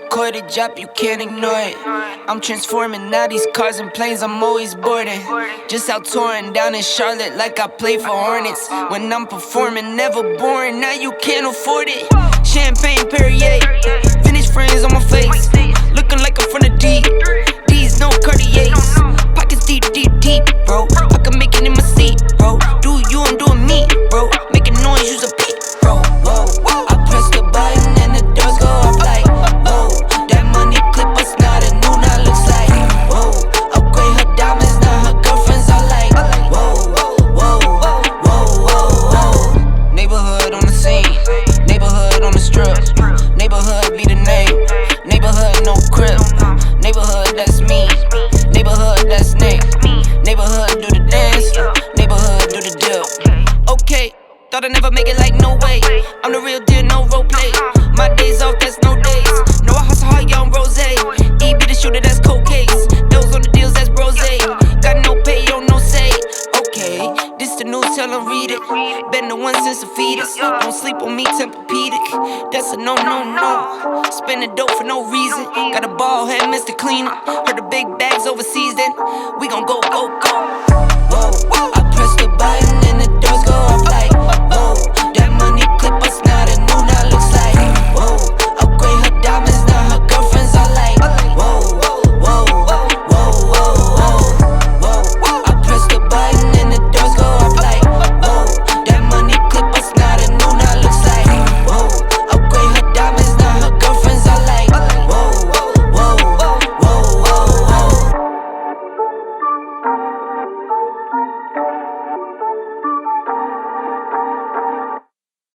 recorded, drop, you can't ignore it. I'm transforming now these cars and planes, I'm always boarding. Just out touring down in Charlotte like I play for Hornets. When I'm performing, never boring, now you can't afford it. Champagne Perrier, vintage friends on my face, looking like I'm from the deep. These no Cartiers, pockets deep, deep, deep, bro. I can make it in my seat, bro. Do you, I'm doing me, bro. Making noise, use a peep, bro. Whoa, I press the button and the doors go off like, whoa. That money clip us now, the new now looks like, whoa. Upgrade her diamonds, now her girlfriends are like, whoa, whoa, whoa, whoa, whoa. Neighborhood on the scene, neighborhood on the strip, neighborhood be the name, neighborhood no crib, neighborhood that's me, neighborhood that's Nick, neighborhood do the dance, neighborhood do the dip. Okay, thought I'd never make it like no way. I'm the real deal, no role play. My days off, that's no days. No, I hustle hard, young rose. E be the shooter, that's cold case. Those on the deals, that's brose. Got no pay, yo, no say. Okay, this the news, tell them read it. Been the one since the fetus. Don't sleep on me, Tempur-Pedic. That's a no, no, no. Spending dope for no reason. Got a ball head, Mr. Cleaner. Heard the big bags overseas, then we gon' go, go, go. Whoa, I press the button.